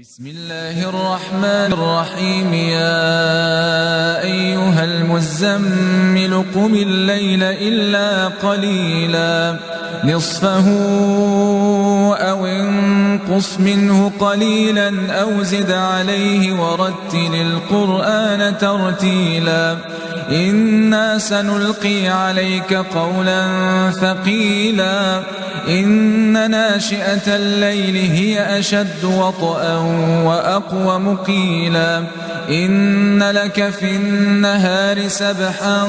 بسم الله الرحمن الرحيم. يا أيها المزمل قم الليل إلا قليلا نصفه أو انقص منه قليلا أو زد عليه ورتل القرآن ترتيلا إنا سنلقي عليك قولا ثقيلا إن ناشئة الليل هي أشد وطئا وأقوم قيلا إن لك في النهار سبحا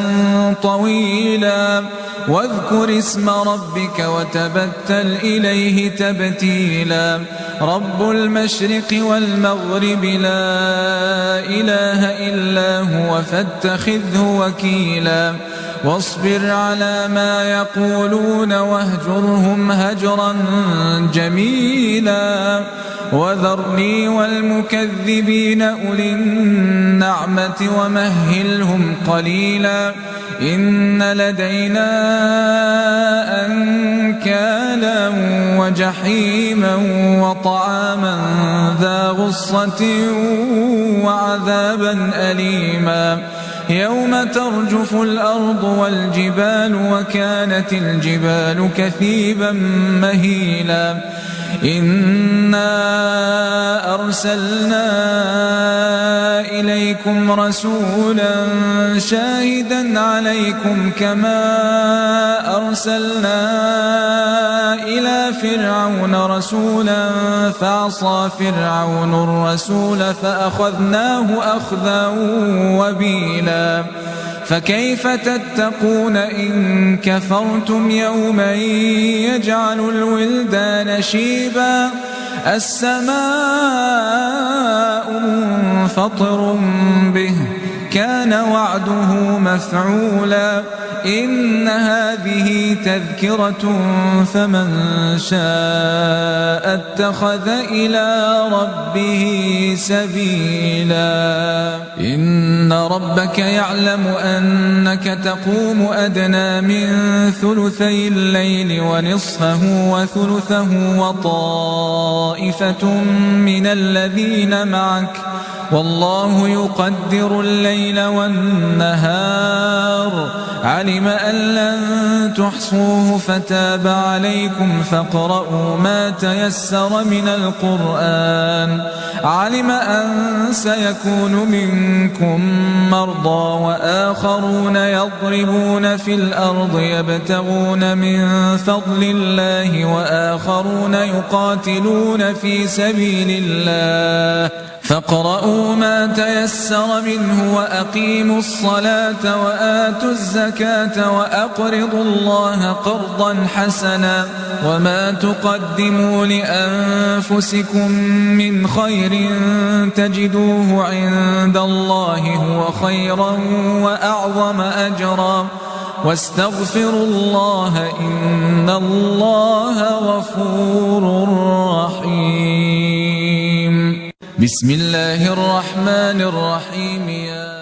طويلا واذكر اسم ربك وتبتل إليه تبتيلا رب المشرق والمغرب لا إله إلا هو فاتخذه وكيلا واصبر على ما يقولون واهجرهم هجرا جميلا وذرني والمكذبين أولي النعمة ومهلهم قليلا إن لدينا أنكالا وجحيما وطعاما ذا غصة وعذابا أليما يوم ترجف الأرض والجبال وكانت الجبال كثيبا مهيلا إنا أرسلنا إليكم رسولا شاهدا عليكم كما أرسلنا إلى فرعون رسولا فعصى فرعون الرسول فأخذناه أخذا وبيلا فكيف تتقون إن كفرتم يوما يجعل الولدان شيبا السماء منفطر به كان وعده مفعولا إن هذه تذكرة فمن شاء اتخذ إلى ربه سبيلا إن ربك يعلم أنك تقوم أدنى من ثلثي الليل ونصفه وثلثه وطائفة من الذين معك والله يقدر الليل والنهار علم أن لن تحصوه فتاب عليكم فاقرؤوا ما تيسر من القرآن علم أن سيكون منكم مرضى وآخرون يضربون في الأرض يبتغون من فضل الله وآخرون يقاتلون في سبيل الله فاقرؤوا ما تيسر منه وأقيموا الصلاة وآتوا الزكاة وأقرضوا الله قرضا حسنا وما تقدموا لأنفسكم من خير تجدوه عند الله هو خيرا وأعظم أجرا واستغفروا الله إن الله غفور رحيم. بسم الله الرحمن الرحيم.